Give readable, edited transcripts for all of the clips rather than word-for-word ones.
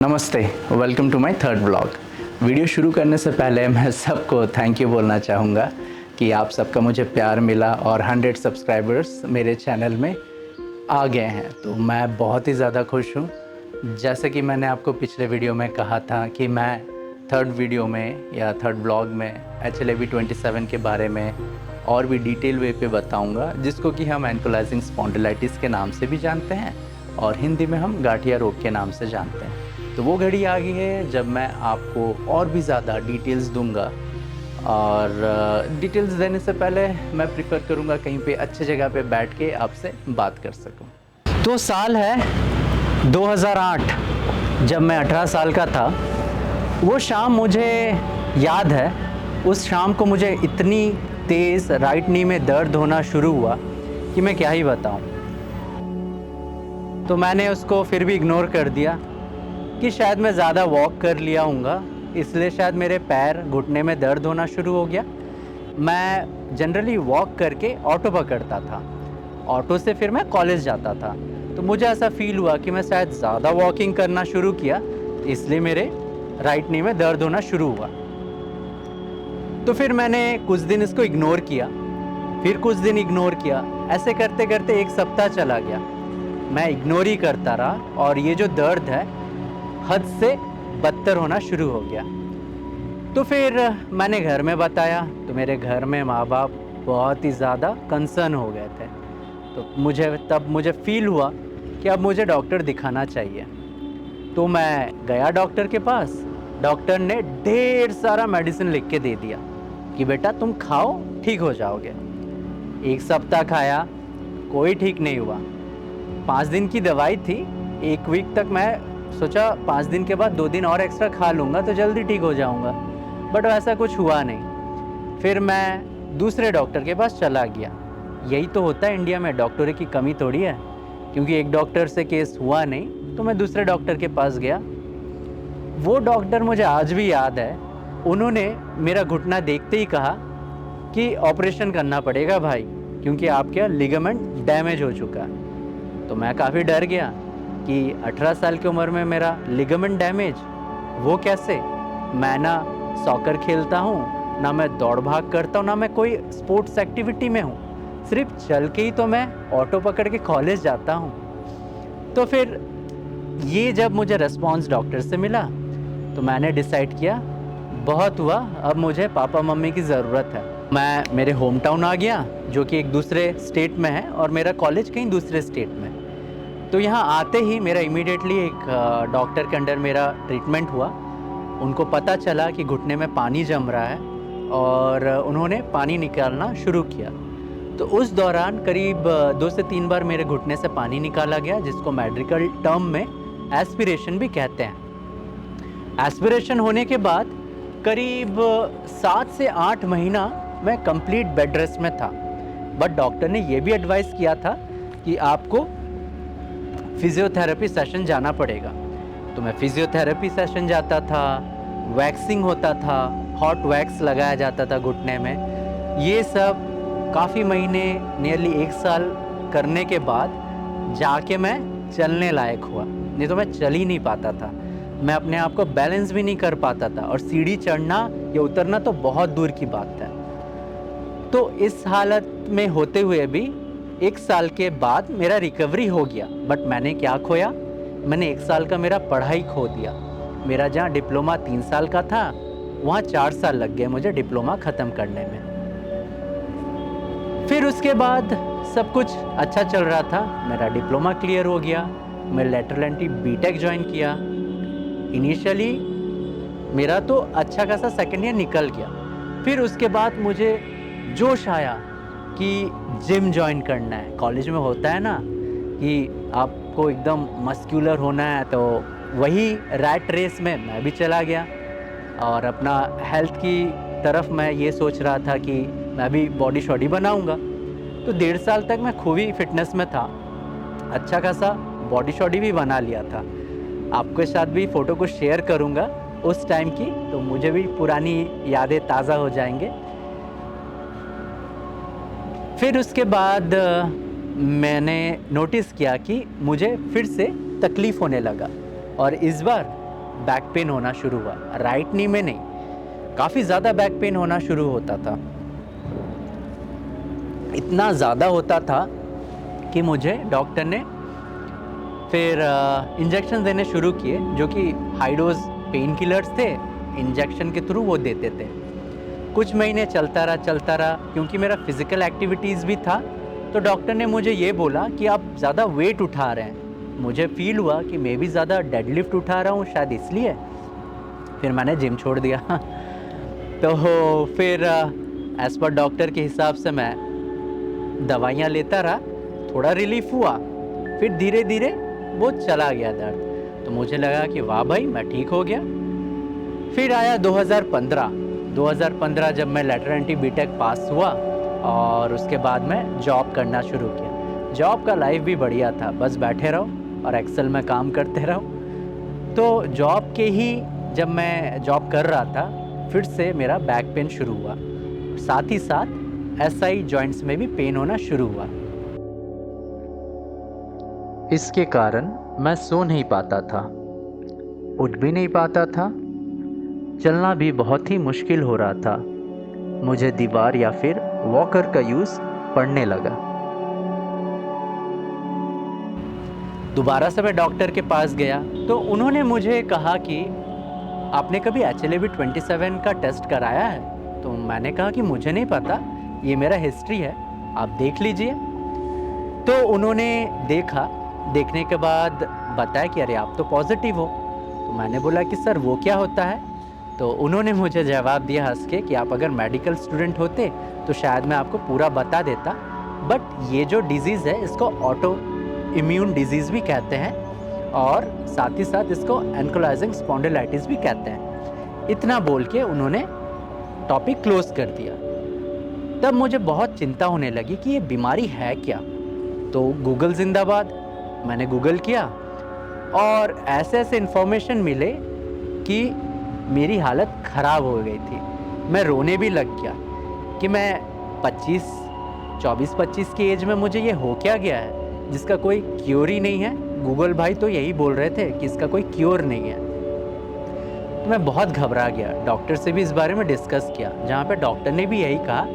नमस्ते, welcome to my third blog. Video शुरू करने से पहले मैं सबको थैंक यू बोलना चाहूँगा कि आप सबका मुझे प्यार मिला और 100 सब्सक्राइबर्स मेरे चैनल में आ गए हैं, तो मैं बहुत ही ज़्यादा खुश हूँ। जैसे कि मैंने आपको पिछले वीडियो में कहा था कि मैं थर्ड वीडियो में या थर्ड ब्लॉग में HLA-B27 के बारे में और भी डिटेल वे पे बताऊँगा, जिसको कि हम एंकोलाइजिंग स्पॉन्डिलाइटिस के नाम से भी जानते हैं और हिंदी में हम गाठिया रोग के नाम से जानते हैं। तो वो घड़ी आ गई है जब मैं आपको और भी ज़्यादा डिटेल्स दूंगा, और डिटेल्स देने से पहले मैं प्रिफर करूंगा कहीं पे अच्छी जगह पे बैठ के आपसे बात कर सकूं। तो साल है 2008, जब मैं 18 साल का था। वो शाम मुझे याद है। उस शाम को मुझे इतनी तेज़ राइट नी में दर्द होना शुरू हुआ कि मैं क्या ही बताऊं। तो मैंने उसको फिर भी इग्नोर कर दिया कि शायद मैं ज़्यादा वॉक कर लिया हूँगा, इसलिए शायद मेरे पैर घुटने में दर्द होना शुरू हो गया। मैं जनरली वॉक करके ऑटो पकड़ता था, ऑटो से फिर मैं कॉलेज जाता था। तो मुझे ऐसा फील हुआ कि मैं शायद ज़्यादा वॉकिंग करना शुरू किया, इसलिए मेरे राइट नी में दर्द होना शुरू हुआ। तो फिर मैंने कुछ दिन इसको इग्नोर किया, फिर कुछ दिन इग्नोर किया। ऐसे करते करते एक सप्ताह चला गया, मैं इग्नोर ही करता रहा और ये जो दर्द है हद से बदतर होना शुरू हो गया। तो फिर मैंने घर में बताया, तो मेरे घर में माँ बाप बहुत ही ज़्यादा कंसर्न हो गए थे। तो तब मुझे फील हुआ कि अब मुझे डॉक्टर दिखाना चाहिए। तो मैं गया डॉक्टर के पास। डॉक्टर ने ढेर सारा मेडिसिन लिख के दे दिया कि बेटा तुम खाओ, ठीक हो जाओगे। एक सप्ताह खाया, कोई ठीक नहीं हुआ। 5 दिन की दवाई थी। 1 वीक तक मैं सोचा 5 दिन के बाद 2 दिन और एक्स्ट्रा खा लूँगा तो जल्दी ठीक हो जाऊँगा, बट वैसा कुछ हुआ नहीं। फिर मैं दूसरे डॉक्टर के पास चला गया। यही तो होता है इंडिया में, डॉक्टरों की कमी थोड़ी है। क्योंकि एक डॉक्टर से केस हुआ नहीं तो मैं दूसरे डॉक्टर के पास गया। वो डॉक्टर मुझे आज भी याद है। उन्होंने मेरा घुटना देखते ही कहा कि ऑपरेशन करना पड़ेगा भाई, क्योंकि आपका लिगामेंट डैमेज हो चुका है। तो मैं काफ़ी डर गया कि 18 साल की उम्र में मेरा लिगामेंट डैमेज, वो कैसे? मैं ना सॉकर खेलता हूँ, ना मैं दौड़ भाग करता हूँ, ना मैं कोई स्पोर्ट्स एक्टिविटी में हूँ। सिर्फ चल के ही तो मैं ऑटो पकड़ के कॉलेज जाता हूँ। तो फिर ये जब मुझे रिस्पॉन्स डॉक्टर से मिला तो मैंने डिसाइड किया बहुत हुआ, अब मुझे पापा मम्मी की ज़रूरत है। मैं मेरे होम टाउन आ गया, जो कि एक दूसरे स्टेट में है, और मेरा कॉलेज कहीं दूसरे स्टेट में। तो यहाँ आते ही मेरा इमीडिएटली एक डॉक्टर के अंडर मेरा ट्रीटमेंट हुआ। उनको पता चला कि घुटने में पानी जम रहा है और उन्होंने पानी निकालना शुरू किया। तो उस दौरान करीब 2 से 3 बार मेरे घुटने से पानी निकाला गया, जिसको मेडिकल टर्म में एस्पिरेशन भी कहते हैं। एस्पिरेशन होने के बाद करीब 7 से 8 महीना मैं कंप्लीट बेड रेस्ट में था। बट डॉक्टर ने ये भी एडवाइस किया था कि आपको फिज़ियोथेरेपी सेशन जाना पड़ेगा। तो मैं फिज़ियोथेरेपी सेशन जाता था, वैक्सिंग होता था, हॉट वैक्स लगाया जाता था घुटने में। ये सब काफ़ी महीने, नियरली 1 साल करने के बाद जाके मैं चलने लायक हुआ। नहीं तो मैं चल ही नहीं पाता था, मैं अपने आप को बैलेंस भी नहीं कर पाता था, और सीढ़ी चढ़ना या उतरना तो बहुत दूर की बात है। तो इस हालत में होते हुए भी 1 साल के बाद मेरा रिकवरी हो गया। बट मैंने क्या खोया? मैंने 1 साल का मेरा पढ़ाई खो दिया। मेरा जहाँ डिप्लोमा 3 साल का था, वहाँ 4 साल लग गए मुझे डिप्लोमा ख़त्म करने में। फिर उसके बाद सब कुछ अच्छा चल रहा था। मेरा डिप्लोमा क्लियर हो गया, मैं लेटरल एंट्री बीटेक ज्वाइन किया। इनिशियली मेरा तो अच्छा खासा सेकेंड ईयर निकल गया। फिर उसके बाद मुझे जोश आया कि जिम ज्वाइन करना है। कॉलेज में होता है ना कि आपको एकदम मस्कुलर होना है, तो वही रैट रेस में मैं भी चला गया और अपना हेल्थ की तरफ मैं ये सोच रहा था कि मैं भी बॉडी शॉडी बनाऊंगा। तो 1.5 साल तक मैं खूब ही फिटनेस में था, अच्छा खासा बॉडी शॉडी भी बना लिया था। आपके साथ भी फ़ोटो को शेयर करूंगा उस टाइम की, तो मुझे भी पुरानी यादें ताज़ा हो जाएंगे। फिर उसके बाद मैंने नोटिस किया कि मुझे फिर से तकलीफ़ होने लगा, और इस बार बैक पेन होना शुरू हुआ। राइट नी में नहीं, काफ़ी ज़्यादा बैक पेन होना शुरू होता था। इतना ज़्यादा होता था कि मुझे डॉक्टर ने फिर इंजेक्शन देने शुरू किए, जो कि हाई डोज पेन किलर्स थे, इंजेक्शन के थ्रू वो देते थे। कुछ महीने चलता रहा क्योंकि मेरा फिज़िकल एक्टिविटीज़ भी था। तो डॉक्टर ने मुझे ये बोला कि आप ज़्यादा वेट उठा रहे हैं। मुझे फ़ील हुआ कि मैं भी ज़्यादा डेडलिफ्ट उठा रहा हूँ शायद, इसलिए फिर मैंने जिम छोड़ दिया। तो फिर एज़ पर डॉक्टर के हिसाब से मैं दवाइयाँ लेता रहा, थोड़ा रिलीफ हुआ, फिर धीरे धीरे वो चला गया दर्द। तो मुझे लगा कि वाह भाई, मैं ठीक हो गया। फिर आया 2015 जब मैं लेटर एंटी बीटेक पास हुआ और उसके बाद मैं जॉब करना शुरू किया। जॉब का लाइफ भी बढ़िया था, बस बैठे रहो और एक्सेल में काम करते रहो। तो जॉब के ही जब मैं जॉब कर रहा था, फिर से मेरा बैक पेन शुरू हुआ, साथ ही साथ एसआई जॉइंट्स में भी पेन होना शुरू हुआ। इसके कारण मैं सो नहीं पाता था, उठ भी नहीं पाता था, चलना भी बहुत ही मुश्किल हो रहा था। मुझे दीवार या फिर वॉकर का यूज़ पड़ने लगा। दोबारा से मैं डॉक्टर के पास गया तो उन्होंने मुझे कहा कि आपने कभी HLA-B27 का टेस्ट कराया है? तो मैंने कहा कि मुझे नहीं पता, ये मेरा हिस्ट्री है, आप देख लीजिए। तो उन्होंने देखा, देखने के बाद बताया कि अरे आप तो पॉजिटिव हो। तो मैंने बोला कि सर वो क्या होता है? तो उन्होंने मुझे जवाब दिया हंस के कि आप अगर मेडिकल स्टूडेंट होते तो शायद मैं आपको पूरा बता देता, बट ये जो डिज़ीज़ है इसको ऑटो इम्यून डिजीज़ भी कहते हैं और साथ ही साथ इसको एंकोलाइजिंग स्पॉन्डिलाइटिस भी कहते हैं। इतना बोल के उन्होंने टॉपिक क्लोज कर दिया। तब मुझे बहुत चिंता होने लगी कि ये बीमारी है क्या। तो गूगल जिंदाबाद, मैंने गूगल किया और ऐसे ऐसे इन्फॉर्मेशन मिले कि मेरी हालत ख़राब हो गई थी। मैं रोने भी लग गया कि मैं 24-25 की एज में मुझे ये हो क्या गया है जिसका कोई क्योर ही नहीं है। गूगल भाई तो यही बोल रहे थे कि इसका कोई क्योर नहीं है। तो मैं बहुत घबरा गया, डॉक्टर से भी इस बारे में डिस्कस किया, जहाँ पे डॉक्टर ने भी यही कहा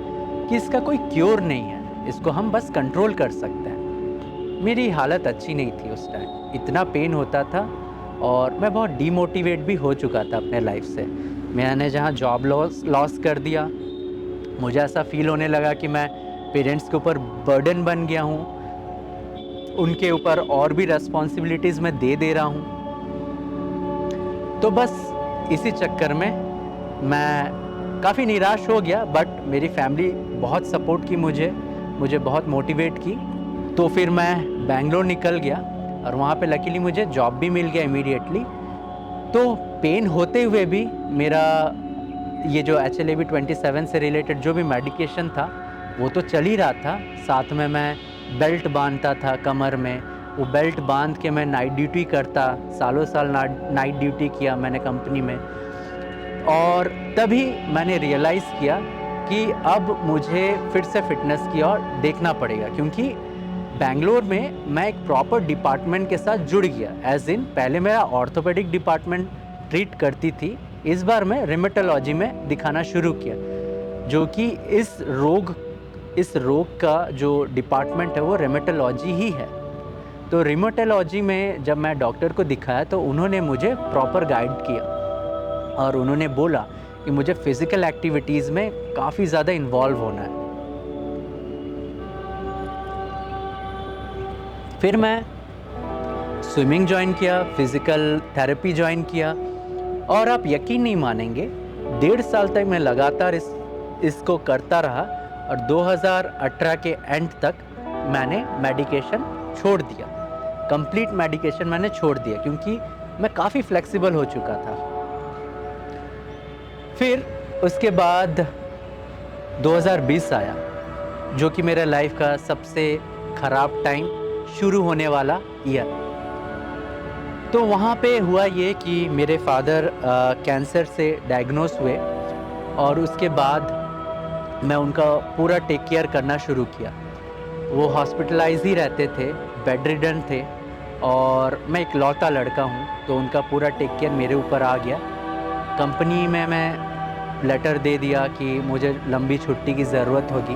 कि इसका कोई क्योर नहीं है, इसको हम बस कंट्रोल कर सकते हैं। मेरी हालत अच्छी नहीं थी उस टाइम, इतना पेन होता था और मैं बहुत डीमोटिवेट भी हो चुका था अपने लाइफ से। मैंने जहाँ जॉब लॉस कर दिया, मुझे ऐसा फील होने लगा कि मैं पेरेंट्स के ऊपर बर्डन बन गया हूँ, उनके ऊपर और भी रेस्पॉन्सिबिलिटीज़ मैं दे रहा हूँ। तो बस इसी चक्कर में मैं काफ़ी निराश हो गया, बट मेरी फैमिली बहुत सपोर्ट की मुझे बहुत मोटिवेट की। तो फिर मैं बेंगलोर निकल गया और वहाँ पे लकीली मुझे जॉब भी मिल गया इमीडिएटली। तो पेन होते हुए भी मेरा ये जो HLA-B27 से रिलेटेड जो भी मेडिकेशन था वो तो चल ही रहा था। साथ में मैं बेल्ट बांधता था कमर में, वो बेल्ट बांध के मैं नाइट ड्यूटी करता, सालों साल नाइट ड्यूटी किया मैंने कंपनी में। और तभी मैंने रियलाइज़ किया कि अब मुझे फिर से फिटनेस की ओर देखना पड़ेगा, क्योंकि बेंगलोर में मैं एक प्रॉपर डिपार्टमेंट के साथ जुड़ गया। एज इन पहले मेरा ऑर्थोपेडिक डिपार्टमेंट ट्रीट करती थी, इस बार मैं रिमेटोलॉजी में दिखाना शुरू किया, जो कि इस रोग का जो डिपार्टमेंट है वो रिमेटोलॉजी ही है। तो रिमेटोलॉजी में जब मैं डॉक्टर को दिखाया तो उन्होंने मुझे प्रॉपर गाइड किया और उन्होंने बोला कि मुझे फ़िज़िकल एक्टिविटीज़ में काफ़ी ज़्यादा इन्वॉल्व होना है। फिर मैं स्विमिंग ज्वाइन किया, फ़िज़िकल थेरेपी ज्वाइन किया और आप यकीन नहीं मानेंगे, 1.5 साल तक मैं लगातार इसको करता रहा और 2018 के एंड तक मैंने मेडिकेशन छोड़ दिया। कंप्लीट मेडिकेशन मैंने छोड़ दिया क्योंकि मैं काफ़ी फ्लेक्सिबल हो चुका था। फिर उसके बाद 2020 आया, जो कि मेरे लाइफ का सबसे ख़राब टाइम शुरू होने वाला ईयर। तो वहाँ पे हुआ ये कि मेरे फादर कैंसर से डायग्नोस हुए और उसके बाद मैं उनका पूरा टेक केयर करना शुरू किया। वो हॉस्पिटलाइज ही रहते थे, बेड रिडन थे और मैं इकलौता लड़का हूँ, तो उनका पूरा टेक केयर मेरे ऊपर आ गया। कंपनी में मैं लेटर दे दिया कि मुझे लंबी छुट्टी की ज़रूरत होगी,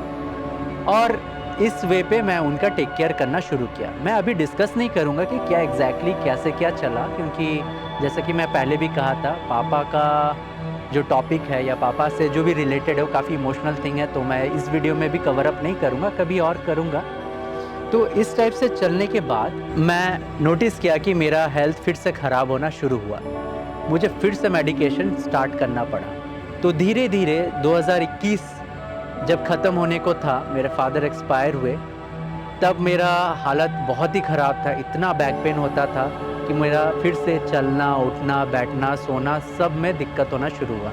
और इस वे पे मैं उनका टेक केयर करना शुरू किया। मैं अभी डिस्कस नहीं करूँगा कि क्या एग्जैक्टली कैसे क्या चला, क्योंकि जैसा कि मैं पहले भी कहा था, पापा का जो टॉपिक है या पापा से जो भी रिलेटेड है वो काफ़ी इमोशनल थिंग है, तो मैं इस वीडियो में भी कवर अप नहीं करूँगा, कभी और करूँगा। तो इस टाइप से चलने के बाद मैं नोटिस किया कि मेरा हेल्थ फिर से ख़राब होना शुरू हुआ। मुझे फिर से मेडिकेशन स्टार्ट करना पड़ा। तो धीरे धीरे 2021 जब ख़त्म होने को था, मेरे फादर एक्सपायर हुए, तब मेरा हालत बहुत ही ख़राब था। इतना बैक पेन होता था कि मेरा फिर से चलना, उठना, बैठना, सोना सब में दिक्कत होना शुरू हुआ।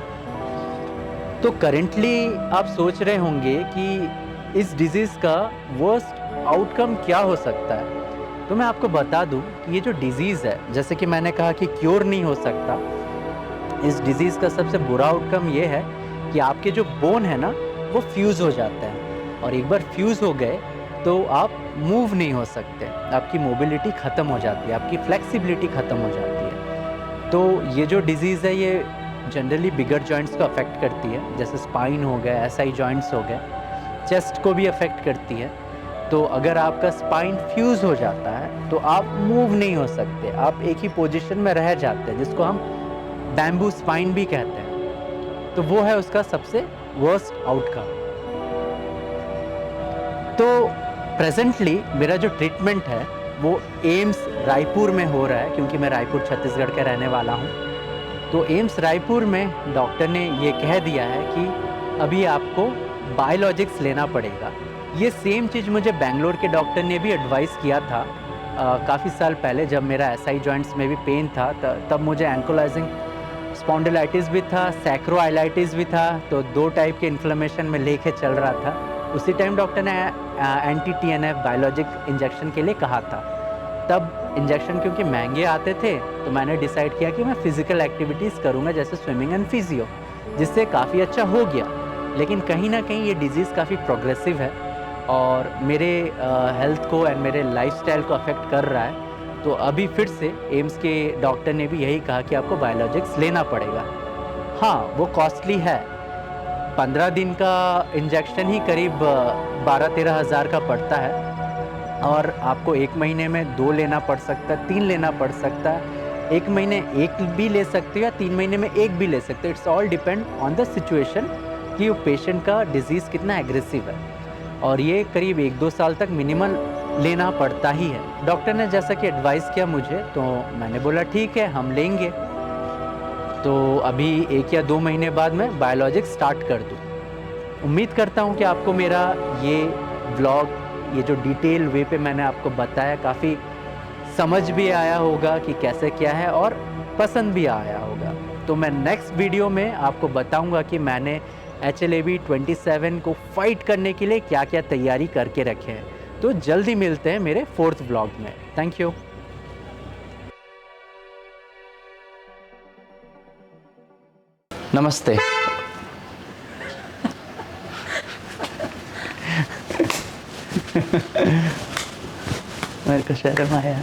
तो करेंटली आप सोच रहे होंगे कि इस डिज़ीज़ का वर्स्ट आउटकम क्या हो सकता है। तो मैं आपको बता दूं कि ये जो डिज़ीज़ है, जैसे कि मैंने कहा कि क्योर नहीं हो सकता, इस डिज़ीज़ का सबसे बुरा आउटकम ये है कि आपके जो बोन है ना, वो फ्यूज़ हो जाते हैं, और एक बार फ्यूज़ हो गए तो आप मूव नहीं हो सकते, आपकी मोबिलिटी ख़त्म हो जाती है, आपकी फ्लेक्सिबिलिटी ख़त्म हो जाती है। तो ये जो डिज़ीज़ है, ये जनरली बिगर जॉइंट्स को अफेक्ट करती है, जैसे स्पाइन हो गए, एसआई जॉइंट्स हो गए, चेस्ट को भी अफेक्ट करती है। तो अगर आपका स्पाइन फ्यूज़ हो जाता है तो आप मूव नहीं हो सकते, आप एक ही पोजीशन में रह जाते हैं, जिसको हम बैम्बू स्पाइन भी कहते हैं। तो वो है उसका सबसे वर्स्ट आउटकम। तो प्रेजेंटली मेरा जो ट्रीटमेंट है वो एम्स रायपुर में हो रहा है, क्योंकि मैं रायपुर छत्तीसगढ़ का रहने वाला हूँ। तो एम्स रायपुर में डॉक्टर ने ये कह दिया है कि अभी आपको बायोलॉजिक्स लेना पड़ेगा। ये सेम चीज़ मुझे बेंगलोर के डॉक्टर ने भी एडवाइस किया था काफ़ी साल पहले, जब मेरा एसआई जॉइंट्स में भी पेन था, तब मुझे एंकोलाइजिंग स्पॉन्डिलाइटिस भी था, सैक्रोआइलाइटिस भी था, तो 2 टाइप के इन्फ्लेमेशन में लेके चल रहा था। उसी टाइम डॉक्टर ने एंटी टीएनएफ बायोलॉजिक इंजेक्शन के लिए कहा था। तब इंजेक्शन क्योंकि महंगे आते थे, तो मैंने डिसाइड किया कि मैं फ़िज़िकल एक्टिविटीज़ करूँगा, जैसे स्विमिंग एंड फिजियो, जिससे काफ़ी अच्छा हो गया। लेकिन कहीं न कहीं ये डिज़ीज़ काफ़ी प्रोग्रेसिव है और मेरे हेल्थ को एंड मेरे लाइफ़स्टाइल को अफ़ेक्ट कर रहा है। तो अभी फिर से एम्स के डॉक्टर ने भी यही कहा कि आपको बायोलॉजिक्स लेना पड़ेगा। हाँ, वो कॉस्टली है। 15 दिन का इंजेक्शन ही करीब 12-13 हज़ार का पड़ता है, और आपको 1 महीने में 2 लेना पड़ सकता है, 3 लेना पड़ सकता है। 1 महीने 1 भी ले सकते हो या 3 महीने में 1 भी ले सकते हो। It's all depend on the situation कि वो पेशेंट का डिज़ीज़ कितना एग्रेसिव है, और ये करीब 1-2 साल तक मिनिमल लेना पड़ता ही है। डॉक्टर ने जैसा कि एडवाइस किया मुझे, तो मैंने बोला ठीक है, हम लेंगे। तो अभी 1 या 2 महीने बाद मैं बायोलॉजिक्स स्टार्ट कर दूँ। उम्मीद करता हूँ कि आपको मेरा ये व्लॉग, ये जो डिटेल वे पे मैंने आपको बताया, काफ़ी समझ भी आया होगा कि कैसे क्या है, और पसंद भी आया होगा। तो मैं नेक्स्ट वीडियो में आपको बताऊंगा कि मैंने HLAB 27 को फाइट करने के लिए क्या क्या तैयारी करके रखे हैं। तो जल्दी मिलते हैं मेरे 4th व्लॉग में। Thank you. नमस्ते। मेरे को शर्म आया।